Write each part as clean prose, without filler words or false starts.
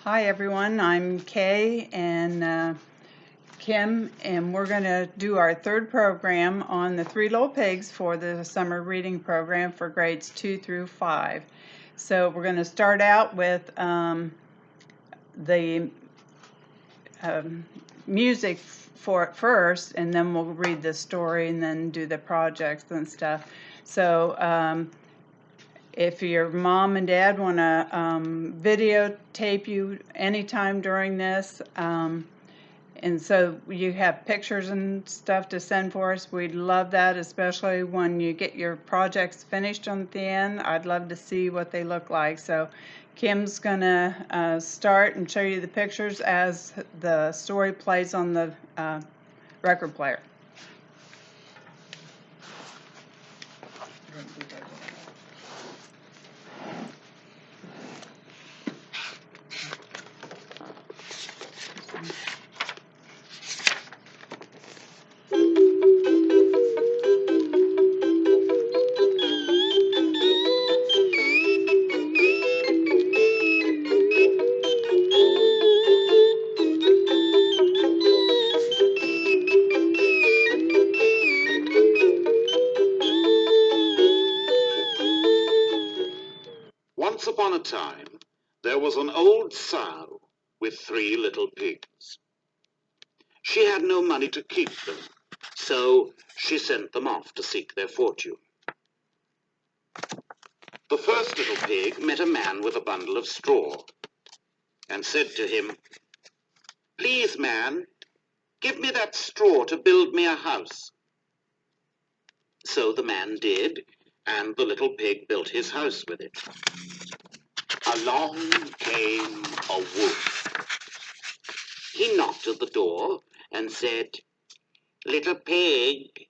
Hi everyone, I'm Kay and Kim, and we're going to do our third program on the Three Little Pigs for the summer reading program for grades 2 through 5. So we're going to start out with the music for it first, and then we'll read the story and then do the projects and stuff. So if your mom and dad want to videotape you anytime during this, and so you have pictures and stuff to send for us, we'd love that, especially when you get your projects finished on the end. I'd love to see what they look like. So Kim's gonna start and show you the pictures as the story plays on the record player. Once upon a time, there was an old sow with 3 little pigs. She had no money to keep them, so she sent them off to seek their fortune. The first little pig met a man with a bundle of straw and said to him, "Please, man, give me that straw to build me a house." So the man did, and the little pig built his house with it. Along came a wolf. He knocked at the door and said, little pig,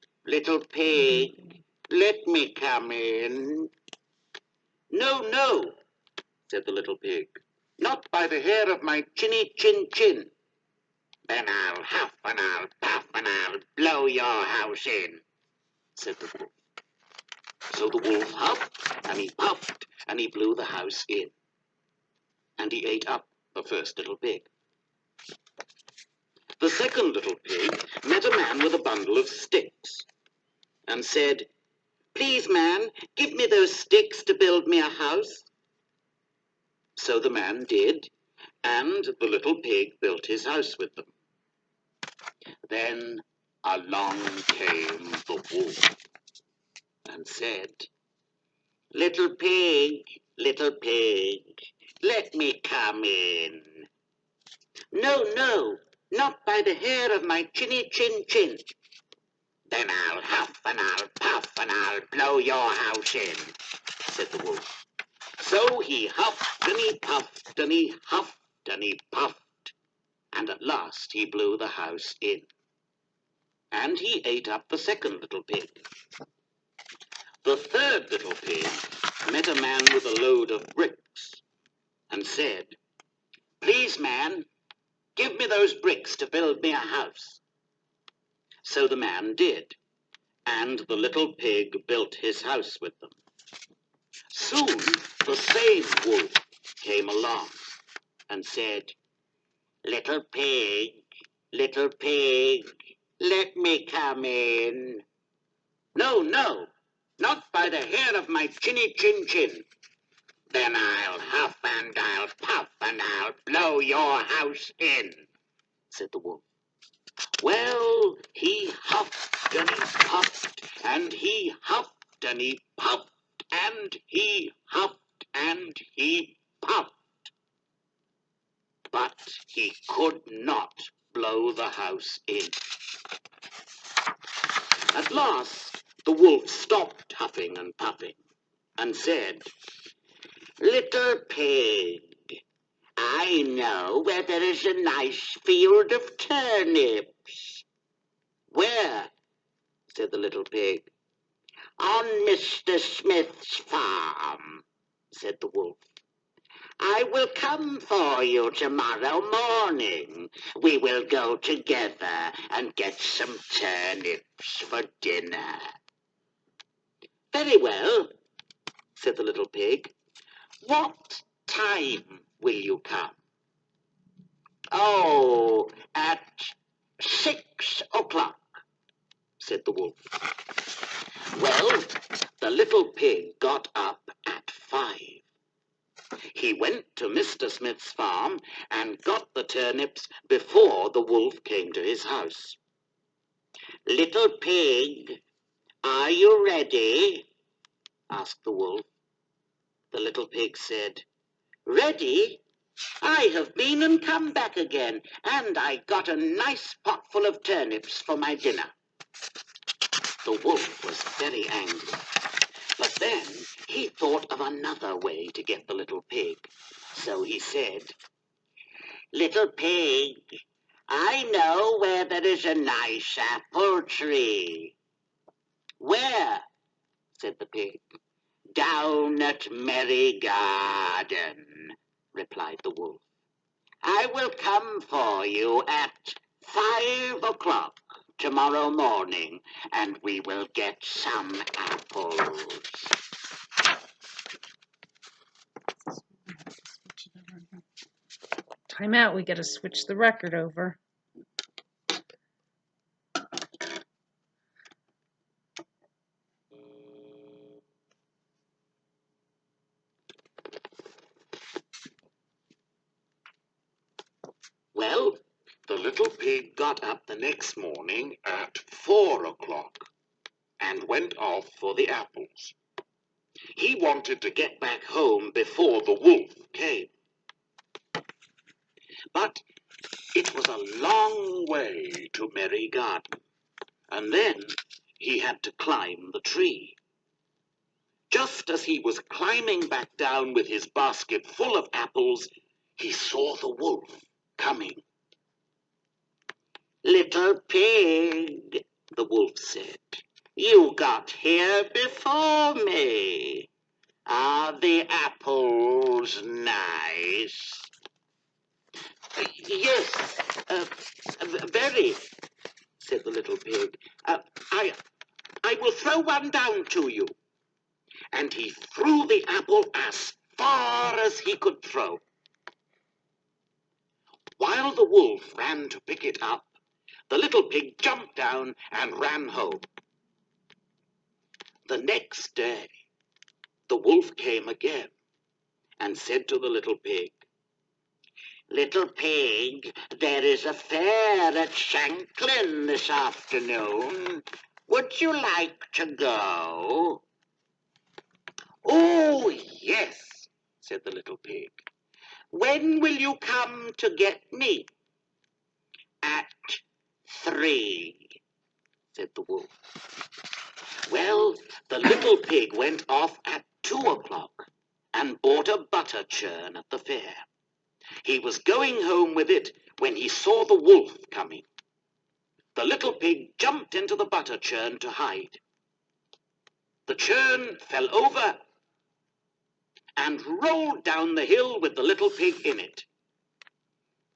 let me come in." "No, no," said the little pig, "not by the hair of my chinny chin chin." "Then I'll huff and I'll puff and I'll blow your house in," said the wolf. So the wolf huffed and he puffed and he blew the house in. And he ate up the first little pig. The second little pig met a man with a bundle of sticks and said, "Please, man, give me those sticks to build me a house." So the man did, and the little pig built his house with them. Then along came the wolf and said, little pig, let me come in." "No, no, not by the hair of my chinny chin chin." "Then I'll huff and I'll puff and I'll blow your house in," said the wolf. So he huffed and he puffed and he huffed and he puffed, and at last he blew the house in. And he ate up the second little pig. The third little pig met a man with a load of bricks and said, "Please, man, give me those bricks to build me a house." So the man did, and the little pig built his house with them. Soon the same wolf came along and said, little pig, let me come in." "No, no, not by the hair of my chinny chin chin." "Then I'll huff and I'll puff and I'll blow your house in," said the wolf. Well, he huffed and he puffed and he huffed and he puffed and he huffed and he puffed, but he could not blow the house in. At last the wolf stopped huffing and puffing and said, little pig, I know where there is a nice field of turnips." "Where?" said the little pig. "On Mr. Smith's farm," said the wolf. "I will come for you tomorrow morning. We will go together and get some turnips for dinner." "Very well," said the little pig. "What time will you come?" Oh, at 6 o'clock, said the wolf. Well, the little pig got up at 5. He went to Mr. Smith's farm and got the turnips before the wolf came to his house. Little pig, are you ready? Asked the wolf. The little pig said, Ready? I have been and come back again, and I got a nice pot full of turnips for my dinner. The wolf was very angry, but then he thought of another way to get the little pig. So he said, Little pig, I know where there is a nice apple tree. Where? Said the pig. Down at Merry Garden, replied the wolf. I will come for you at 5 o'clock tomorrow morning, and we will get some apples. Time out, we gotta switch the record over. Well, the little pig got up the next morning at 4 o'clock and went off for the apples. He wanted to get back home before the wolf came. But it was a long way to Merry Garden, and then he had to climb the tree. Just as he was climbing back down with his basket full of apples, he saw the wolf coming. Little pig, the wolf said, you got here before me. Are the apples nice? Yes, very, said the little pig. I will throw one down to you. And he threw the apple as far as he could throw. While the wolf ran to pick it up, the little pig jumped down and ran home. The next day, the wolf came again and said to the little pig, Little pig, there is a fair at Shanklin this afternoon. Would you like to go? Oh, yes, said the little pig. When will you come to get me? At 3, said the wolf. Well, the little pig went off at 2 o'clock and bought a butter churn at the fair. He was going home with it when he saw the wolf coming. The little pig jumped into the butter churn to hide. The churn fell over and rolled down the hill with the little pig in it.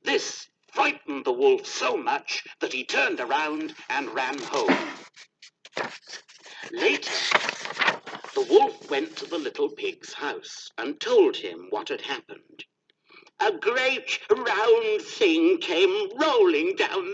This frightened the wolf so much that he turned around and ran home. Later, the wolf went to the little pig's house and told him what had happened. A great round thing came rolling down